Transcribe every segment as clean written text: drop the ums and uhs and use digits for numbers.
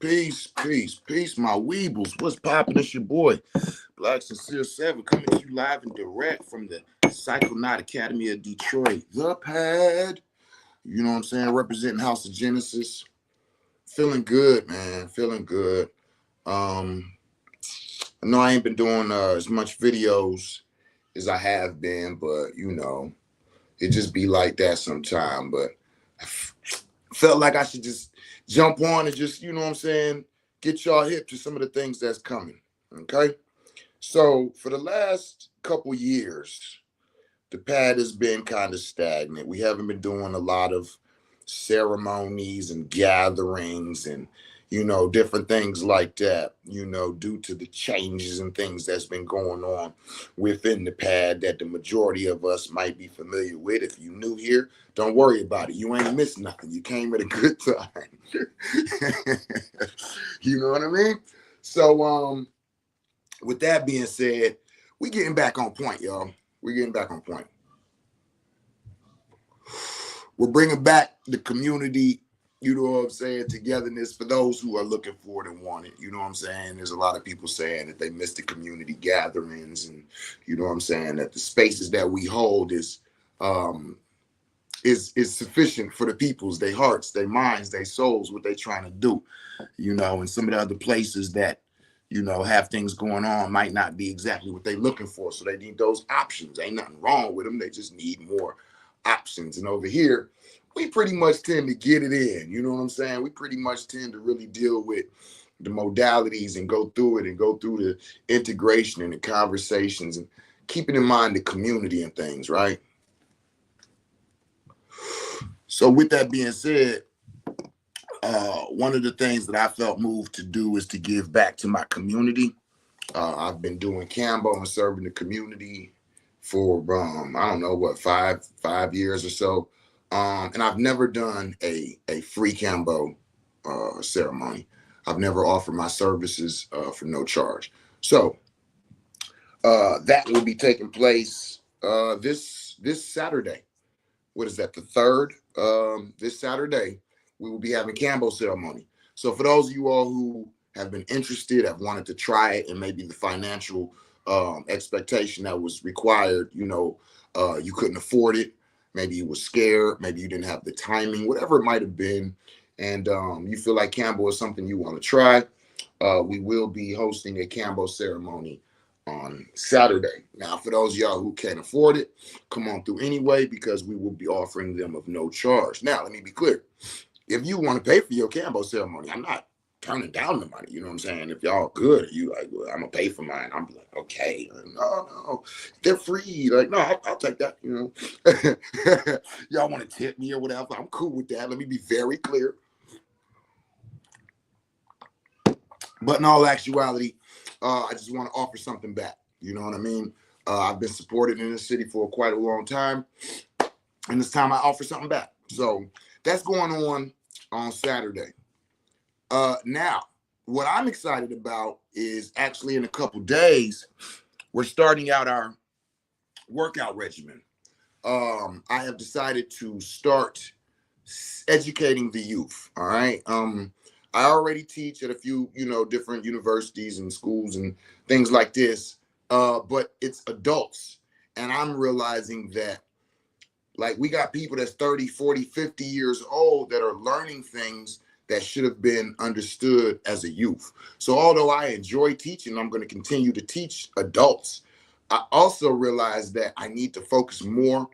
peace, my weebles. What's poppin'? It's your boy, Black Sincere 7, coming to you live and direct from the Psychonaut Academy of Detroit. The Pad. You know what I'm saying? Representing House of Genesis. Feeling good, man. Feeling good. I know I ain't been doing as much videos as I have been, but you know, it just be like that sometime. But I felt like I should just jump on and just, you know what I'm saying, get y'all hip to some of the things that's coming. Okay. So for the last couple years, the pad has been kind of stagnant. We haven't been doing a lot of ceremonies and gatherings and, you know, different things like that, you know, due to the changes and things that's been going on within the pad that the majority of us might be familiar with. If you new here, don't worry about it. You ain't missed nothing. You came at a good time. You know what I mean? So with that being said, we getting back on point, y'all. We're getting back on point. We're bringing back the community, you know what I'm saying, togetherness for those who are looking for it and want it. You know what I'm saying? There's a lot of people saying that they miss the community gatherings, and you know what I'm saying, that the spaces that we hold is sufficient for the people's, their hearts, their minds, their souls, what they're trying to do. You know, and some of the other places that, you know, have things going on might not be exactly what they're looking for. So they need those options. Ain't nothing wrong with them. They just need more options. And over here, we pretty much tend to get it in. You know what I'm saying? We pretty much tend to really deal with the modalities and go through it and go through the integration and the conversations and keeping in mind the community and things, right? So with that being said, one of the things that I felt moved to do is to give back to my community. I've been doing Kambo and serving the community for I don't know what, five years or so, and I've never done a free Kambo ceremony. I've never offered my services for no charge. So that will be taking place this Saturday. What is that, the 3rd? This Saturday we will be having Kambo Ceremony. So for those of you all who have been interested, have wanted to try it, and maybe the financial expectation that was required, you know, you couldn't afford it, maybe you were scared, maybe you didn't have the timing, whatever it might have been, and you feel like Kambo is something you want to try, we will be hosting a Kambo ceremony on Saturday. Now, for those of y'all who can't afford it, come on through anyway, because we will be offering them of no charge. Now, let me be clear. If you want to pay for your Kambo ceremony, I'm not turning down the money. You know what I'm saying? If y'all good, you like, well, I'm gonna pay for mine. I'm like, okay, no, they're free. Like, no, I'll take that. You know, y'all want to tip me or whatever? I'm cool with that. Let me be very clear. But in all actuality, I just want to offer something back. You know what I mean? I've been supported in this city for quite a long time, and it's time I offer something back. So that's going on Saturday. Now, what I'm excited about is actually in a couple days, we're starting out our workout regimen. I have decided to start educating the youth. All right. I already teach at a few, you know, different universities and schools and things like this, but it's adults. And I'm realizing that, like, we got people that's 30, 40, 50 years old that are learning things that should have been understood as a youth. So although I enjoy teaching, I'm going to continue to teach adults. I also realize that I need to focus more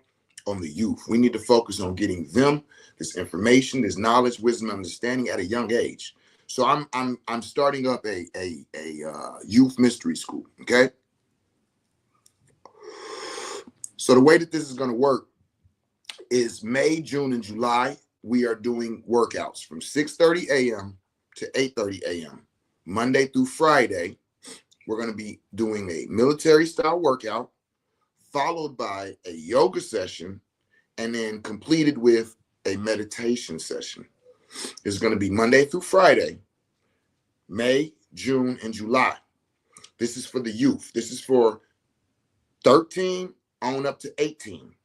on the youth. We need to focus on getting them this information, this knowledge, wisdom, understanding at a young age. So I'm starting up a youth mystery school. Okay. So the way that this is going to work is May, June, and July. We are doing workouts from 6:30 a.m. to 8:30 a.m. Monday through Friday. We're going to be doing a military style workout, followed by a yoga session, and then completed with a meditation session. It's going to be Monday through Friday, May, June, and July. This is for the youth. This is for 13 on up to 18.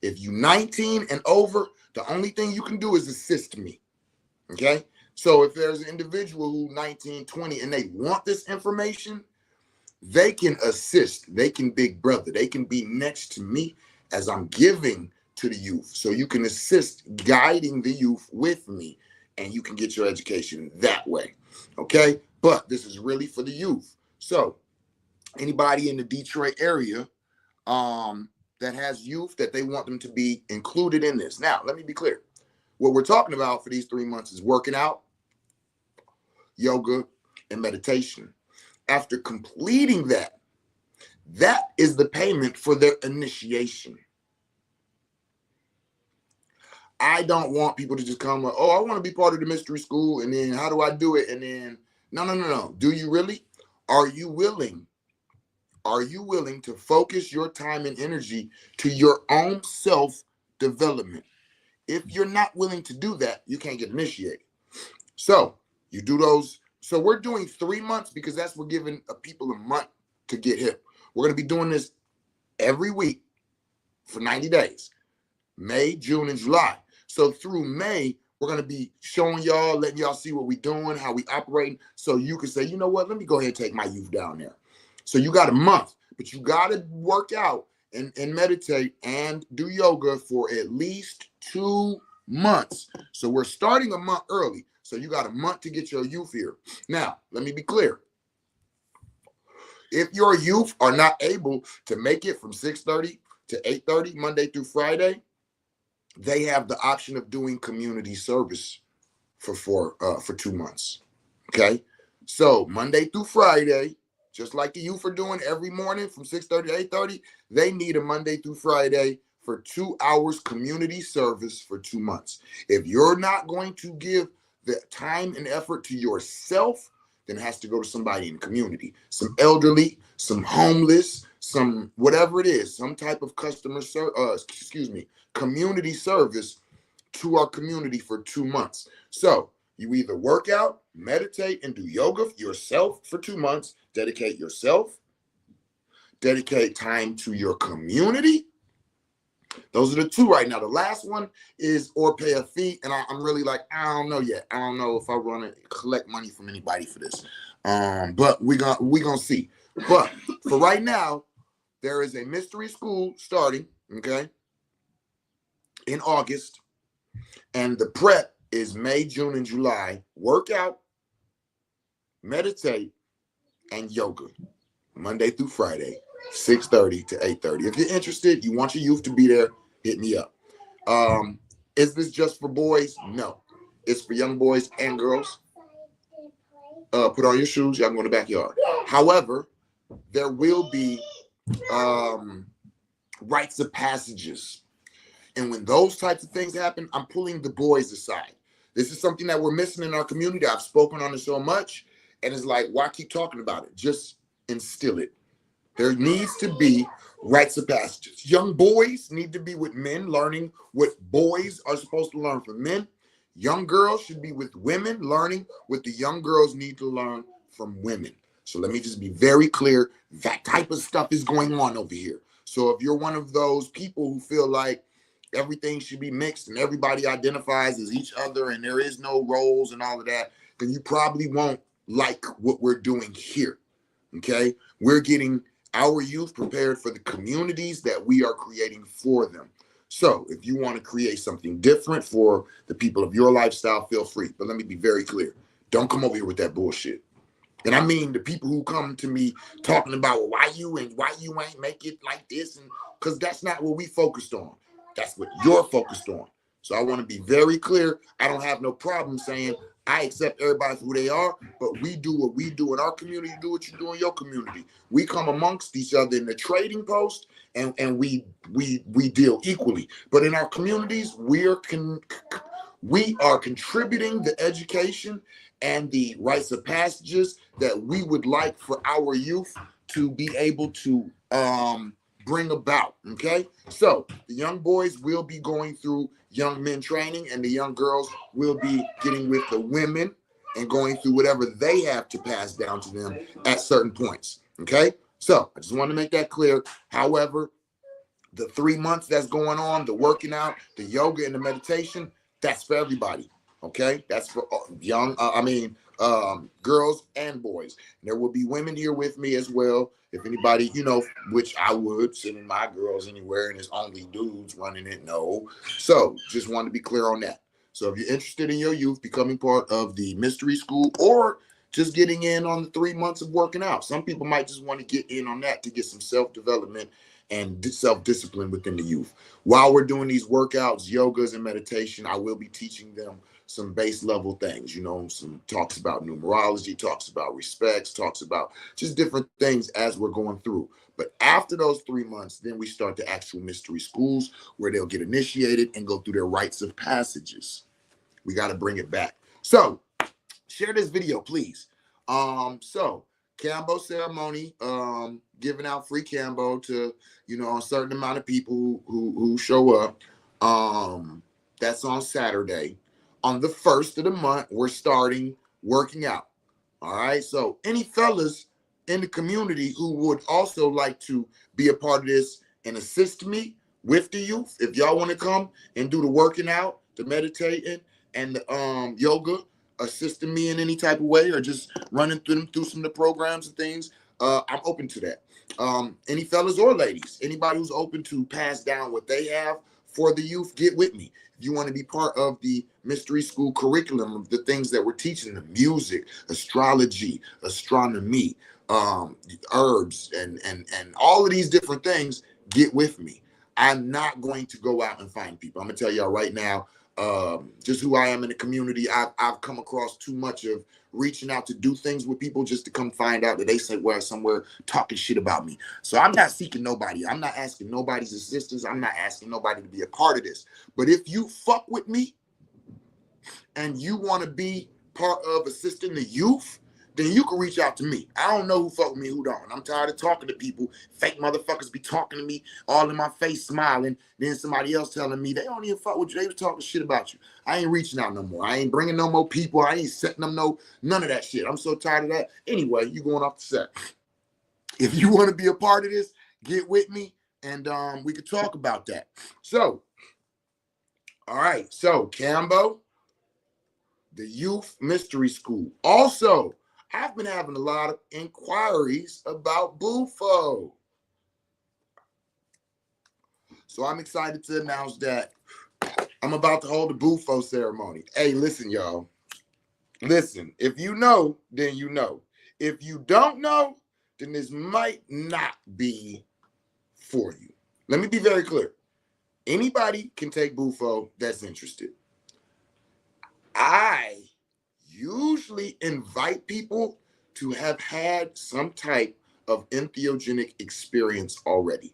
If you're 19 and over, the only thing you can do is assist me. Okay? So if there's an individual who 19, 20, and they want this information, they can assist. They can big brother. They can be next to me as I'm giving to the youth. So you can assist guiding the youth with me, and you can get your education that way. Okay? But this is really for the youth. So anybody in the Detroit area that has youth that they want them to be included in this. Now, let me be clear. What we're talking about for these 3 months is working out, yoga, and meditation. After completing that, that is the payment for their initiation. I don't want people to just come, oh, I want to be part of the mystery school, and then how do I do it? And then, no. Do you really? Are you willing? Are you willing to focus your time and energy to your own self-development? If you're not willing to do that, you can't get initiated. So you do those. So we're doing 3 months because we're giving people a month to get hip. We're going to be doing this every week for 90 days, May, June, and July. So through May, we're going to be showing y'all, letting y'all see what we're doing, how we operating. So you can say, you know what, let me go ahead and take my youth down there. So you got a month, but you got to work out and meditate and do yoga for at least 2 months. So we're starting a month early. So you got a month to get your youth here. Now, let me be clear. If your youth are not able to make it from 6:30 to 8:30, Monday through Friday, they have the option of doing community service for 2 months. Okay? So Monday through Friday, just like the youth are doing every morning from 6:30 to 8:30, they need a Monday through Friday for 2 hours community service for 2 months. If you're not going to give the time and effort to yourself, then it has to go to somebody in the community, some elderly, some homeless, some whatever it is, some type of community service to our community for 2 months. So you either work out, meditate, and do yoga yourself for 2 months, dedicate yourself, dedicate time to your community. Those are the two right now. The last one is or pay a fee. And I'm really like, I don't know yet. I don't know if I want to collect money from anybody for this. But we're gonna see. But for right now, there is a mystery school starting, okay, in August. And the prep is May, June, and July. Workout, meditate, and yoga. Monday through Friday, 6:30 to 8:30. If you're interested, you want your youth to be there, hit me up. Is this just for boys? No. It's for young boys and girls. Put on your shoes. Y'all can go to the backyard. However, there will be rites of passages. And when those types of things happen, I'm pulling the boys aside. This is something that we're missing in our community. I've spoken on it so much. And it's like, why keep talking about it? Just instill it. There needs to be rites of passages. Young boys need to be with men, learning what boys are supposed to learn from men. Young girls should be with women, learning what the young girls need to learn from women. So let me just be very clear. That type of stuff is going on over here. So if you're one of those people who feel like everything should be mixed and everybody identifies as each other and there is no roles and all of that, then you probably won't like what we're doing here. Okay? We're getting our youth prepared for the communities that we are creating for them. So if you want to create something different for the people of your lifestyle, feel free. But let me be very clear. Don't come over here with that bullshit. And I mean the people who come to me talking about why you ain't make it like this, and because that's not what we focused on. That's what you're focused on. So I want to be very clear. I don't have no problem saying I accept everybody for who they are, but we do what we do in our community. You do what you do in your community. We come amongst each other in the trading post, and we deal equally. But in our communities, we are contributing the education and the rites of passages that we would like for our youth to be able to bring about. Okay, so the young boys will be going through young men training, and the young girls will be getting with the women and going through whatever they have to pass down to them at certain points. Okay, so I just want to make that clear. However, the 3 months that's going on, the working out, the yoga, and the meditation, that's for everybody. Okay, that's for young. Girls and boys. There will be women here with me as well. If anybody, which I would sending my girls anywhere, and it's only dudes running it. No, so just wanted to be clear on that. So if you're interested in your youth becoming part of the mystery school, or just getting in on the 3 months of working out, some people might just want to get in on that to get some self development and self discipline within the youth. While we're doing these workouts, yogas, and meditation, I will be teaching them some base level things, some talks about numerology, talks about respects, talks about just different things as we're going through. But after those 3 months, then we start the actual mystery schools where they'll get initiated and go through their rites of passages. We got to bring it back. So share this video, please. So Kambo Ceremony, giving out free Kambo to, a certain amount of people who show up. That's on Saturday. On the 1st of the month, we're starting working out. All right. So any fellas in the community who would also like to be a part of this and assist me with the youth, if y'all want to come and do the working out, the meditating, and the yoga, assisting me in any type of way, or just running through some of the programs and things, I'm open to that. Any fellas or ladies, anybody who's open to pass down what they have for the youth, get with me. If you want to be part of the mystery school curriculum, of the things that we're teaching them, music, astrology, astronomy, herbs, and all of these different things, get with me. I'm not going to go out and find people. I'm gonna tell y'all right now, just who I am in the community. I've come across too much of reaching out to do things with people just to come find out that they somewhere talking shit about me. So I'm not seeking nobody. I'm not asking nobody's assistance. I'm not asking nobody to be a part of this. But if you fuck with me and you want to be part of assisting the youth, then you can reach out to me. I don't know who fuck with me, who don't. I'm tired of talking to people. Fake motherfuckers be talking to me all in my face, smiling. Then somebody else telling me they don't even fuck with you. They was talking shit about you. I ain't reaching out no more. I ain't bringing no more people. I ain't setting them none of that shit. I'm so tired of that. Anyway, you going off the set. If you want to be a part of this, get with me and we could talk about that. So, all right. So, Kambo, the Youth Mystery School. Also, I've been having a lot of inquiries about Bufo. So I'm excited to announce that I'm about to hold a Bufo ceremony. Hey, listen, y'all. Listen, if you know, then you know. If you don't know, then this might not be for you. Let me be very clear. Anybody can take Bufo that's interested. I usually invite people to have had some type of entheogenic experience already.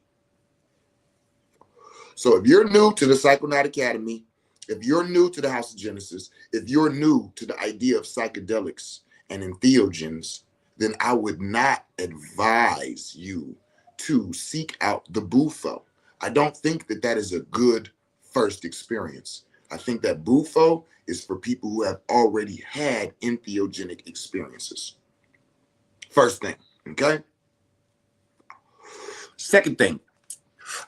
So if you're new to the Psychonaut Academy, if you're new to the House of Genesis, if you're new to the idea of psychedelics and entheogens, then I would not advise you to seek out the Bufo. I don't think that that is a good first experience. I think that Bufo is for people who have already had entheogenic experiences. First thing, okay? Second thing,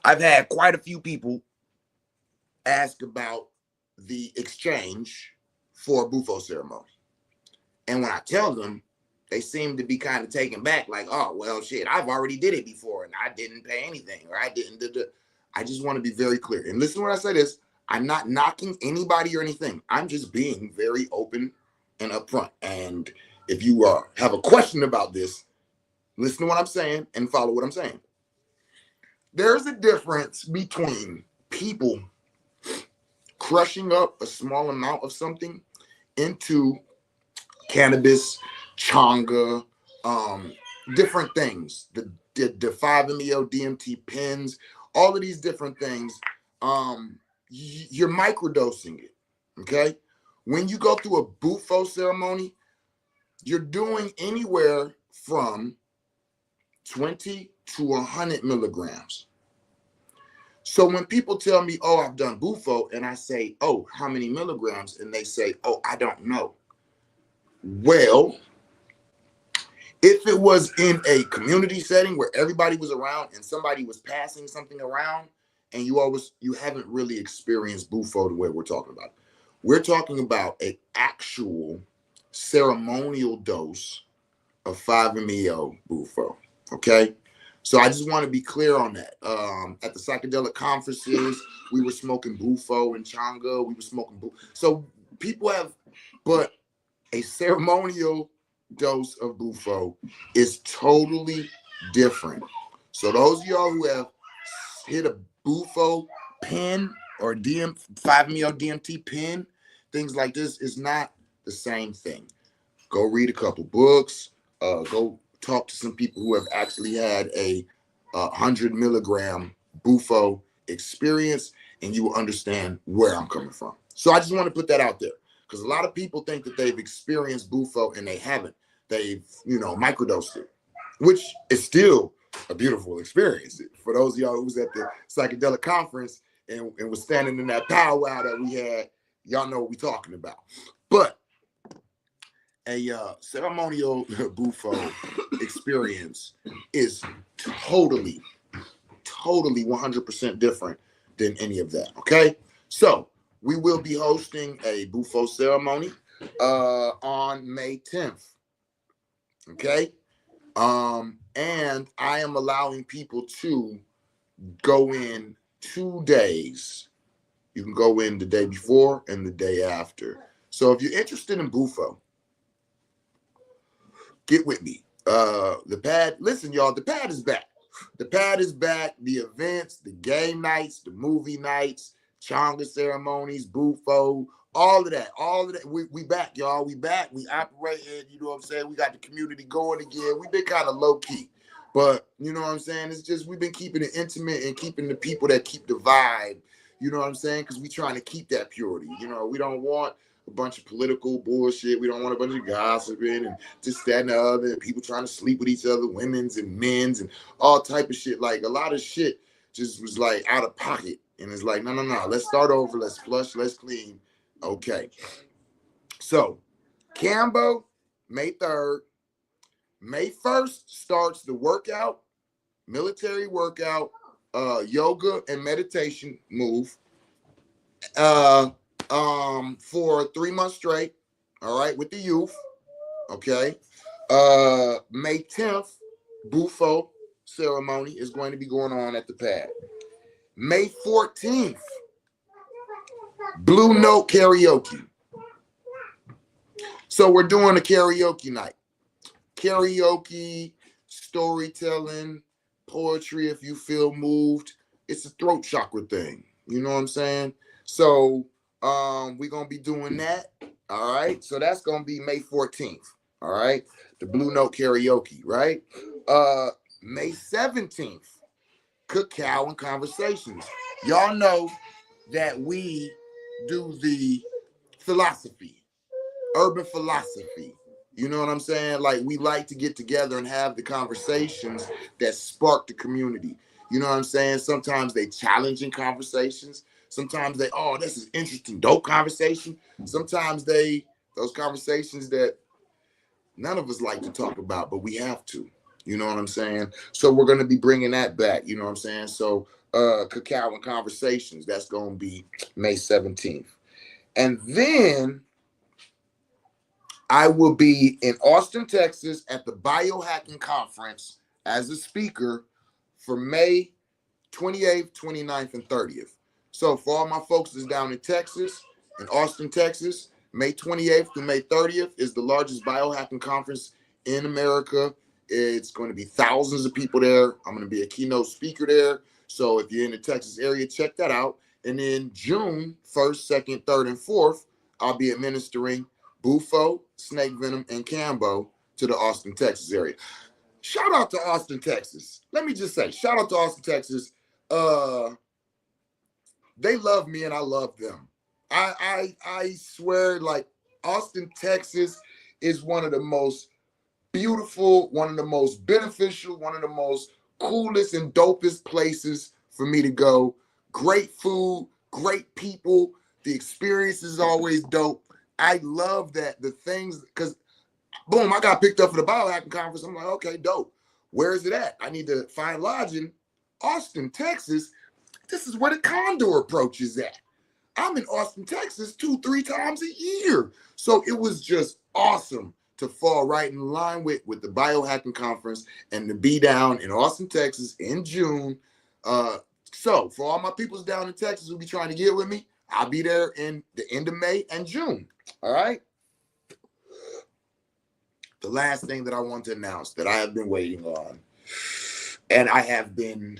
I've had quite a few people ask about the exchange for a Bufo ceremony. And when I tell them, they seem to be kind of taken back, like, oh, well, shit, I've already did it before and I didn't pay anything, or I didn't. I just want to be very clear. And listen when I say this, I'm not knocking anybody or anything. I'm just being very open and upfront. And if you have a question about this, listen to what I'm saying and follow what I'm saying. There's a difference between people crushing up a small amount of something into cannabis, changa, different things, the 5-MeO DMT pens, all of these different things. You're microdosing it, okay? When you go through a Bufo ceremony, you're doing anywhere from 20 to 100 milligrams. So when people tell me, oh, I've done Bufo, and I say, oh, how many milligrams? And they say, oh, I don't know. Well, if it was in a community setting where everybody was around and somebody was passing something around, and you haven't really experienced Bufo the way we're talking about. We're talking about an actual ceremonial dose of 5-MeO Bufo. Okay. So I just want to be clear on that. At the psychedelic conferences, we were smoking Bufo and Changa. We were smoking Bufo. So people have, but a ceremonial dose of Bufo is totally different. So those of y'all who have hit a Bufo pen or 5-MeO DMT pen, things like this is not the same thing. Go read a couple books. Go talk to some people who have actually had a 100 milligram Bufo experience, and you will understand where I'm coming from. So I just want to put that out there, because a lot of people think that they've experienced Bufo and they haven't. They've, microdosed it, which is still a beautiful experience. For those of y'all who was at the psychedelic conference and was standing in that powwow that we had, y'all know what we're talking about. But a ceremonial Bufo experience is totally 100% different than any of that. Okay, so we will be hosting a Bufo ceremony on May 10th. Okay, and I am allowing people to go in 2 days. You can go in the day before and the day after. So if you're interested in Bufo, get with me. The pad, listen, y'all, the pad is back. The pad is back. The events, the game nights, the movie nights, Changa ceremonies, Bufo, all of that. We back, y'all. We back. We operating, you know what I'm saying? We got the community going again. We've been kind of low key, but you know what I'm saying? It's just, we've been keeping it intimate and keeping the people that keep the vibe, you know what I'm saying? Because we trying to keep that purity. We don't want a bunch of political bullshit. We don't want a bunch of gossiping and just that and the other, and people trying to sleep with each other, women's and men's and all type of shit. Like a lot of shit just was like out of pocket. And it's like, no. Let's start over. Let's flush. Let's clean. Okay. So Kambo, May 3rd. May 1st starts the workout, military workout, yoga and meditation move. For 3 months straight, all right, with the youth. Okay. May 10th, Bufo ceremony is going to be going on at the pad. May 14th, Blue Note karaoke. So we're doing a karaoke night. Karaoke, storytelling, poetry if you feel moved. It's a throat chakra thing. You know what I'm saying? So we're gonna be doing that. All right. So that's gonna be May 14th. All right. The Blue Note karaoke, right? May 17th, Cacao and Conversations. Y'all know that we do the philosophy, urban philosophy. You know what I'm saying? Like, we like to get together and have the conversations that spark the community. You know what I'm saying? Sometimes they challenging conversations. Sometimes they, oh, this is interesting, dope conversation. Sometimes those conversations that none of us like to talk about, but we have to. You know what I'm saying? So we're going to be bringing that back. You know what I'm saying? So Cacao and Conversations, that's going to be May 17th. And then I will be in Austin, Texas at the Biohacking Conference as a speaker for May 28th, 29th, and 30th. So for all my folks that's down in Texas, in Austin, Texas, May 28th through May 30th is the largest biohacking conference in America. It's going to be thousands of people there. I'm going to be a keynote speaker there. So if you're in the Texas area, check that out. And then June 1st, 2nd, 3rd, and 4th, I'll be administering Bufo, Snake Venom, and Kambo to the Austin, Texas area. Shout out to Austin, Texas. Let me just say, shout out to Austin, Texas. They love me and I love them. I swear, like, Austin, Texas is one of the most beautiful, one of the most beneficial, one of the most coolest and dopest places for me to go. Great food, great people. The experience is always dope. I love that. The things, because boom, I got picked up for the biohacking conference. I'm like, okay, dope. Where is it at? I need to find lodging. Austin, Texas. This is where the Condor approach is at. I'm in Austin, Texas 2-3 times a year. So it was just awesome to fall right in line with the biohacking conference and to be down in Austin, Texas in June. So for all my peoples down in Texas who be trying to get with me, I'll be there in the end of May and June. All right. The last thing that I want to announce that I have been waiting on, and I have been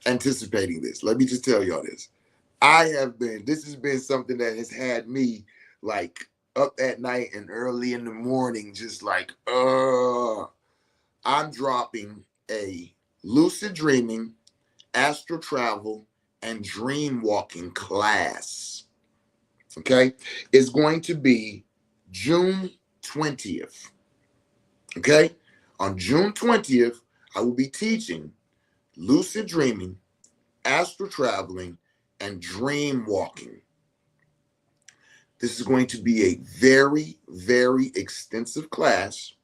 anticipating this. Let me just tell y'all this. This has been something that has had me like up at night and early in the morning, just like, I'm dropping a lucid dreaming, astral travel, and dream walking class. Okay. It's going to be June 20th. Okay. On June 20th, I will be teaching lucid dreaming, astral traveling, and dream walking. This is going to be a very, very extensive class.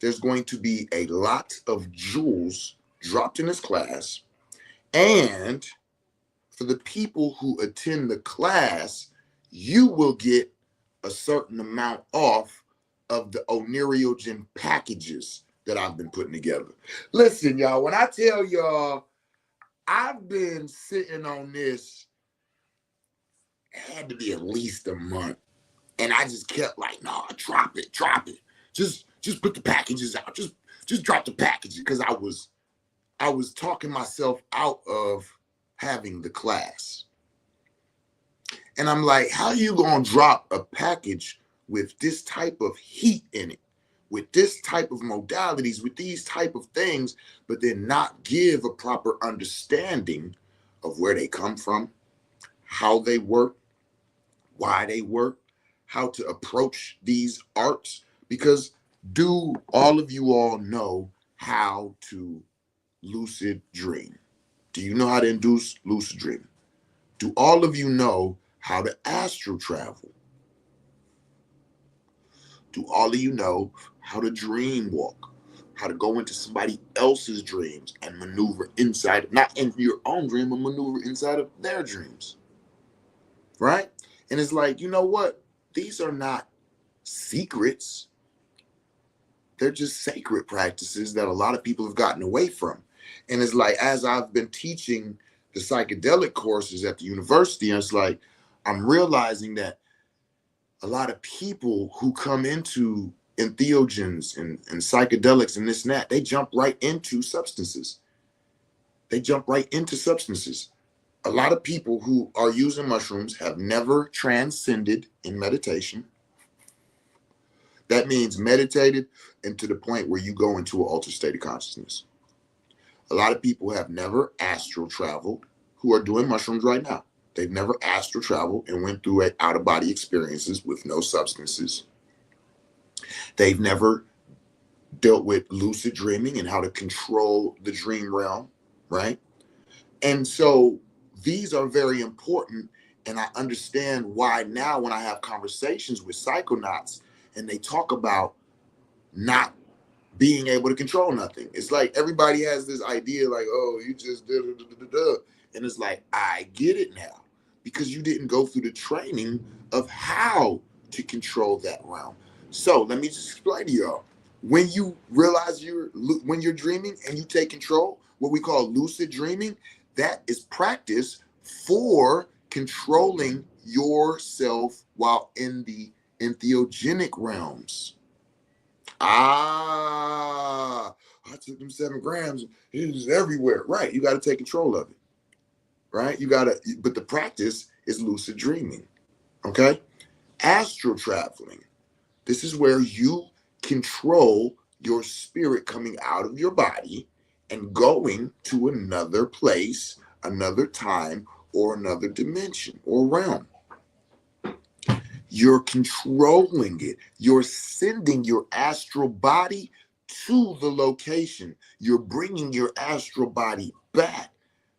There's going to be a lot of jewels dropped in this class. And for the people who attend the class, you will get a certain amount off of the Oneiriogen packages that I've been putting together. Listen, y'all, when I tell y'all, I've been sitting on this, it had to be at least a month. And I just kept like, no, drop it. Just put the packages out. Just drop the packages. Because I was talking myself out of having the class. And I'm like, how are you going to drop a package with this type of heat in it, with this type of modalities, with these type of things, but then not give a proper understanding of where they come from, how they work, why they work, how to approach these arts? Because do all of you all know how to lucid dream? Do you know how to induce lucid dreaming? Do all of you know how to astral travel? Do all of you know how to dream walk? How to go into somebody else's dreams and maneuver inside, not in your own dream, but maneuver inside of their dreams? Right? And it's like, you know what? These are not secrets. They're just sacred practices that a lot of people have gotten away from. And it's like, as I've been teaching the psychedelic courses at the university, it's like, I'm realizing that a lot of people who come into entheogens and psychedelics and this and that, they jump right into substances. They jump right into substances. A lot of people who are using mushrooms have never transcended in meditation. That means meditated and to the point where you go into an altered state of consciousness. A lot of people have never astral traveled who are doing mushrooms right now. They've never astral traveled and went through out-of-body experiences with no substances. They've never dealt with lucid dreaming and how to control the dream realm, right? And so these are very important. And I understand why now when I have conversations with psychonauts and they talk about not being able to control nothing. It's like everybody has this idea like, oh, you just da-da-da-da-da. And it's like, I get it now because you didn't go through the training of how to control that realm. So let me just explain to y'all. When you realize when you're dreaming and you take control, what we call lucid dreaming, that is practice for controlling yourself while in the entheogenic realms. I took them 7 grams. It was everywhere. Right. You got to take control of it. Right. But the practice is lucid dreaming. Okay. Astral traveling. This is where you control your spirit coming out of your body and going to another place, another time, or another dimension or realm. You're controlling it. You're sending your astral body to the location. You're bringing your astral body back.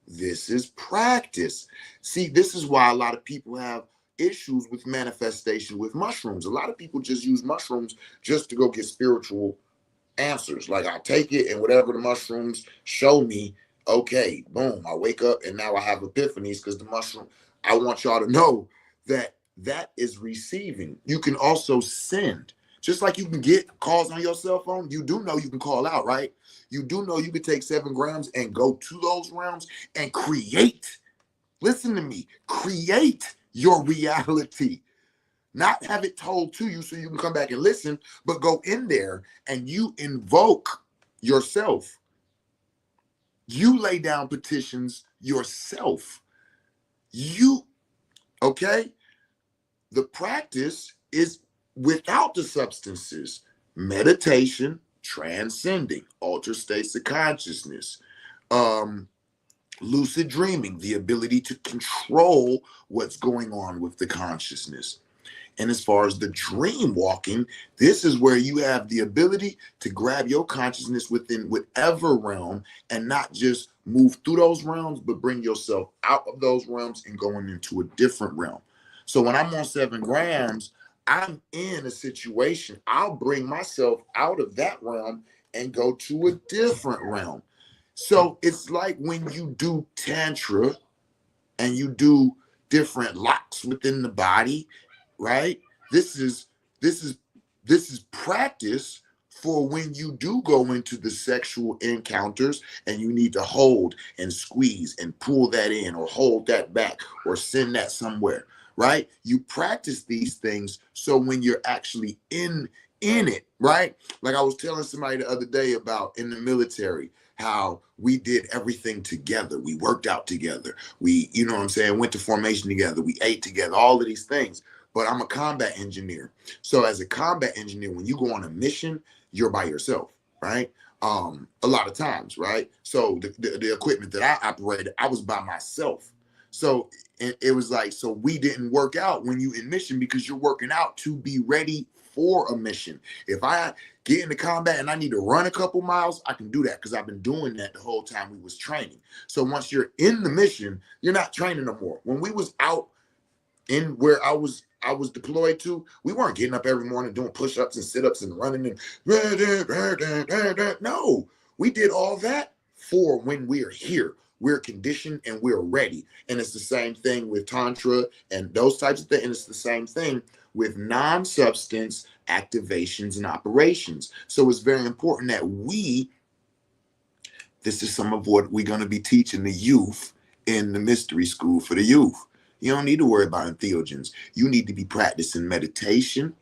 This is practice. See, this is why a lot of people have issues with manifestation with mushrooms. A lot of people just use mushrooms just to go get spiritual answers. Like I take it and whatever the mushrooms show me, okay, boom, I wake up and now I have epiphanies because the mushroom. I want y'all to know that that is receiving. You can also send. Just like you can get calls on your cell phone, you do know you can call out, right? You do know you can take 7 grams and go to those realms and create. Listen to me, create your reality. Not have it told to you so you can come back and listen, but go in there and you invoke yourself. You lay down petitions yourself. You, okay? The practice is without the substances: meditation, transcending, altered states of consciousness, lucid dreaming, the ability to control what's going on with the consciousness. And as far as the dream walking, this is where you have the ability to grab your consciousness within whatever realm and not just move through those realms, but bring yourself out of those realms and going into a different realm. So when I'm on 7 grams, I'm in a situation, I'll bring myself out of that realm and go to a different realm. So it's like when you do Tantra and you do different locks within the body, right? This is this is this is practice for when you do go into the sexual encounters and you need to hold and squeeze and pull that in or hold that back or send that somewhere, right? You practice these things so when you're actually in it, right? Like I was telling somebody the other day about in the military, how we did everything together. We worked out together. We, you know what I'm saying, went to formation together. We ate together, all of these things. But I'm a combat engineer. So as a combat engineer, when you go on a mission, you're by yourself, right? A lot of times, right? So the equipment that I operated, I was by myself. So it was like, so we didn't work out when you in mission because you're working out to be ready for a mission. If I get into combat and I need to run a couple miles, I can do that because I've been doing that the whole time we was training. So once you're in the mission, you're not training no more. When we was out in where I was deployed to, we weren't getting up every morning doing push-ups and sit-ups and running and no, we did all that for when we're here. We're conditioned and we're ready. And it's the same thing with Tantra and those types of things. And it's the same thing with non-substance activations and operations. So it's very important that this is some of what we're going to be teaching the youth in the mystery school for the youth. You don't need to worry about entheogens. You need to be practicing meditation.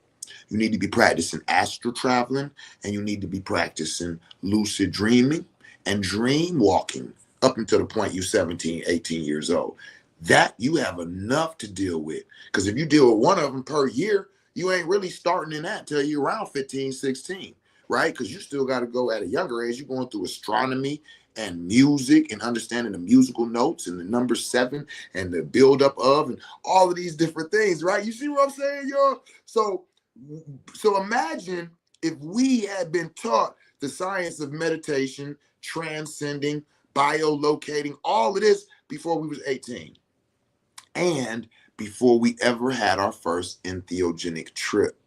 You need to be practicing astral traveling, and you need to be practicing lucid dreaming and dream walking up until the point you're 17, 18 years old. That you have enough to deal with. Because if you deal with one of them per year, you ain't really starting in that till you're around 15, 16, right? Because you still got to go at a younger age. You're going through astronomy and music and understanding the musical notes and the number 7 and the buildup of and all of these different things, right? You see what I'm saying, y'all? So imagine if we had been taught the science of meditation, transcending, biolocating, all of this before we was 18 and before we ever had our first entheogenic trip.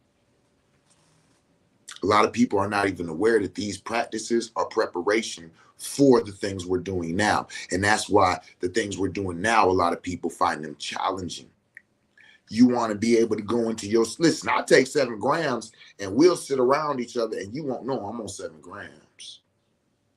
A lot of people are not even aware that these practices are preparation for the things we're doing now. And that's why the things we're doing now, a lot of people find them challenging. You want to be able to go into your, listen, I'll take 7 grams and we'll sit around each other and you won't know I'm on 7 grams.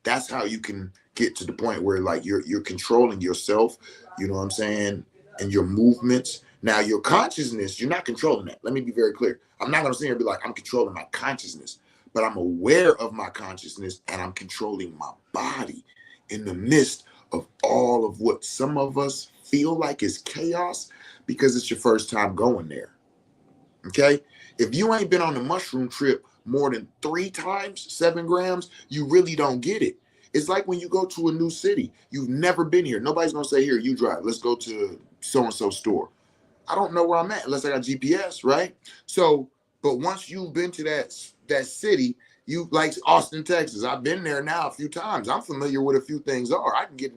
That's how you can get to the point where like you're controlling yourself, you know what I'm saying, and your movements. Now your consciousness, you're not controlling that. Let me be very clear. I'm not going to sit here and be like, I'm controlling my consciousness, but I'm aware of my consciousness and I'm controlling my body in the midst of all of what some of us feel like is chaos because it's your first time going there. Okay? If you ain't been on a mushroom trip more than 3 times, 7 grams, you really don't get it. It's like when you go to a new city, you've never been here. Nobody's going to say, here, you drive. Let's go to so-and-so store. I don't know where I'm at unless I got GPS, right? So, but once you've been to that city, you like Austin, Texas. I've been there now a few times. I'm familiar with a few things are. I can get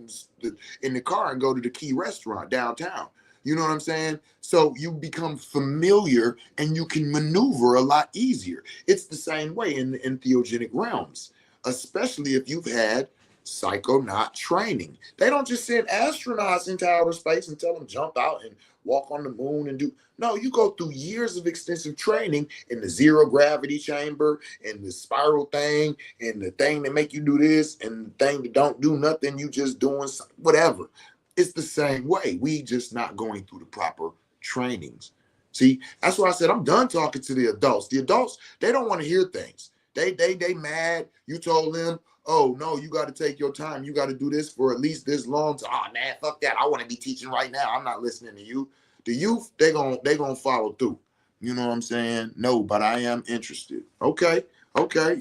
in the car and go to the Key restaurant downtown. You know what I'm saying? So you become familiar and you can maneuver a lot easier. It's the same way in the entheogenic realms, especially if you've had psychonaut training. They don't just send astronauts into outer space and tell them jump out and walk on the moon and do. No, you go through years of extensive training in the zero gravity chamber and the spiral thing and the thing that make you do this and the thing that don't do nothing. You just doing whatever. It's the same way. We just not going through the proper trainings. See, that's why I said I'm done talking to the adults. The adults, they don't want to hear things. They mad. You told them, oh no, you got to take your time. You got to do this for at least this long. Oh man, fuck that. I want to be teaching right now. I'm not listening to you. The youth, they gonna follow through. You know what I'm saying? No, but I am interested. Okay,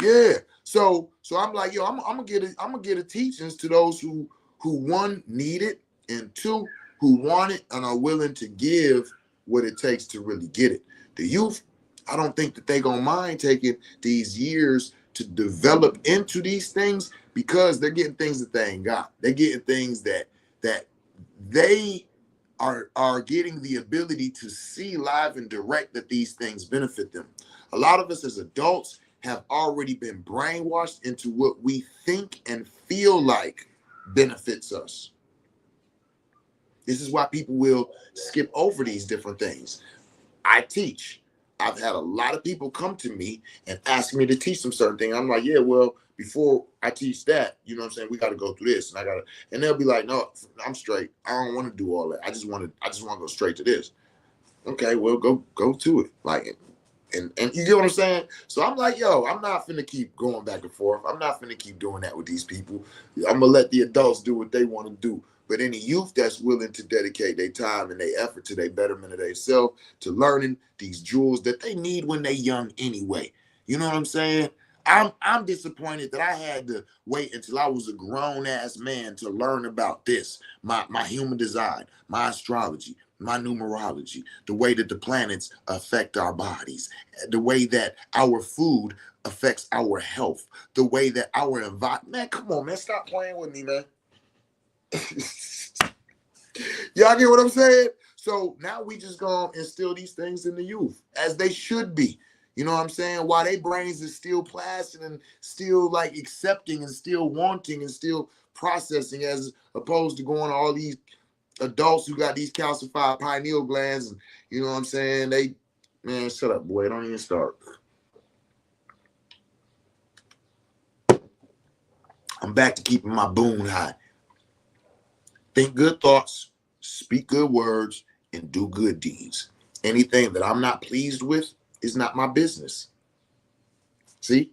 yeah. So I'm like, yo, I'm gonna get a teachings to those who one need it and two who want it and are willing to give what it takes to really get it. The youth, I don't think that they gonna mind taking these years to develop into these things because they're getting things that they ain't got. They're getting things that they are getting the ability to see live and direct that these things benefit them. A lot of us as adults have already been brainwashed into what we think and feel like benefits us. This is why people will skip over these different things. I teach. I've had a lot of people come to me and ask me to teach them certain things. I'm like, yeah, well, before I teach that, you know what I'm saying, we got to go through this, and they'll be like, no, I'm straight. I don't want to do all that. I just want to go straight to this. Okay, well, go to it. Like, and you get what I'm saying? So I'm like, yo, I'm not finna keep going back and forth. I'm not finna keep doing that with these people. I'm gonna let the adults do what they want to do. But any youth that's willing to dedicate their time and their effort to their betterment of themselves, to learning these jewels that they need when they're young anyway. You know what I'm saying? I'm disappointed that I had to wait until I was a grown-ass man to learn about this, my human design, my astrology, my numerology, the way that the planets affect our bodies, the way that our food affects our health, the way that our environment. Man, come on, man, stop playing with me, man. Y'all get what I'm saying? So now we just gonna instill these things in the youth as they should be. You know what I'm saying? While their brains is still plastic and still like accepting and still wanting and still processing, as opposed to going to all these adults who got these calcified pineal glands, and you know what I'm saying? Man, shut up, boy. Don't even start. I'm back to keeping my boon high. Think good thoughts, speak good words, and do good deeds. Anything that I'm not pleased with is not my business. See?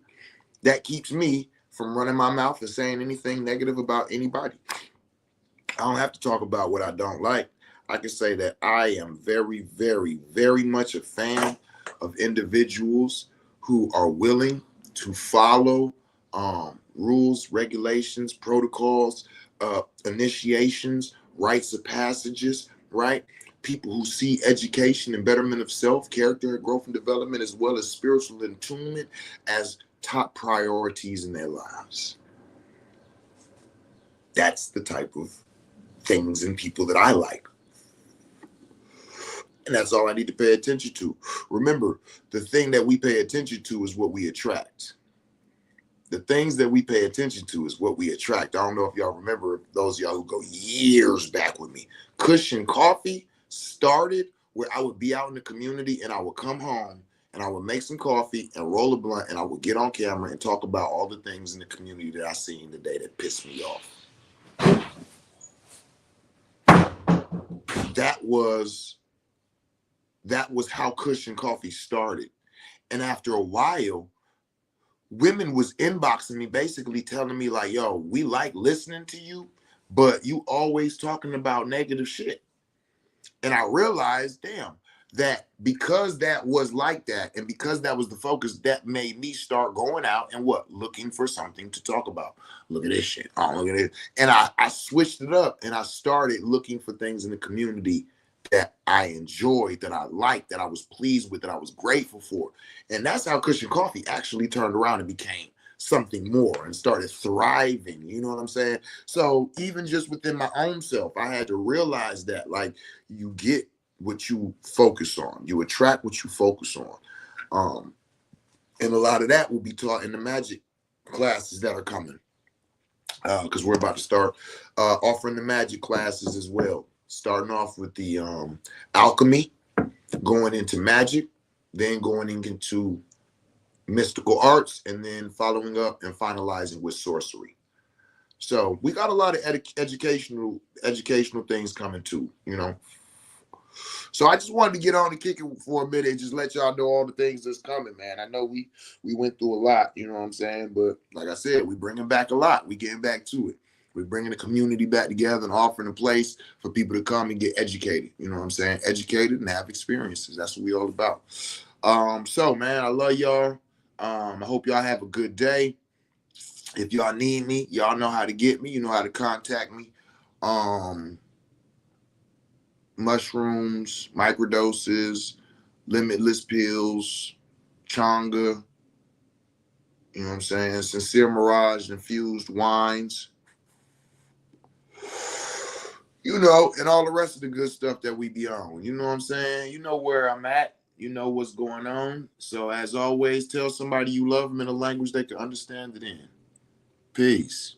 That keeps me from running my mouth and saying anything negative about anybody. I don't have to talk about what I don't like. I can say that I am very, very, very much a fan of individuals who are willing to follow rules, regulations, protocols, initiations, rites of passages, right? People who see education and betterment of self, character, growth and development, as well as spiritual attunement as top priorities in their lives. That's the type of things and people that I like. And that's all I need to pay attention to. Remember, the thing that we pay attention to is what we attract. The things that we pay attention to is what we attract. I don't know if y'all remember, those of y'all who go years back with me. Cushion Coffee started where I would be out in the community and I would come home and I would make some coffee and roll a blunt and I would get on camera and talk about all the things in the community that I seen today that pissed me off. That was how Cushion Coffee started. And after a while, women was inboxing me basically telling me like, yo, we like listening to you, but you always talking about negative shit. And I realized, damn, that because that was like that and because that was the focus, that made me start going out and looking for something to talk about. Look at this shit. Oh, look at it. And I switched it up and I started looking for things in the community that I enjoyed, that I liked, that I was pleased with, that I was grateful for. And that's how Cushion Coffee actually turned around and became something more and started thriving. You know what I'm saying? So even just within my own self, I had to realize that, like, you get what you focus on, you attract what you focus on. And a lot of that will be taught in the magic classes that are coming. because we're about to start offering the magic classes as well. Starting off with the alchemy, going into magic, then going into mystical arts, and then following up and finalizing with sorcery. So we got a lot of educational things coming too, you know. So I just wanted to get on and kick it for a minute and just let y'all know all the things that's coming, man. I know we went through a lot, you know what I'm saying? But like I said, we bringing back a lot. We getting back to it. We're bringing the community back together and offering a place for people to come and get educated. You know what I'm saying? Educated and have experiences. That's what we all about. So man, I love y'all. I hope y'all have a good day. If y'all need me, y'all know how to get me. You know how to contact me. Mushrooms, microdoses, limitless pills, changa, you know what I'm saying? Sincere Mirage infused wines, you know, and all the rest of the good stuff that we be on. You know what I'm saying? You know where I'm at. You know what's going on. So as always, tell somebody you love them in a language they can understand it in. Peace.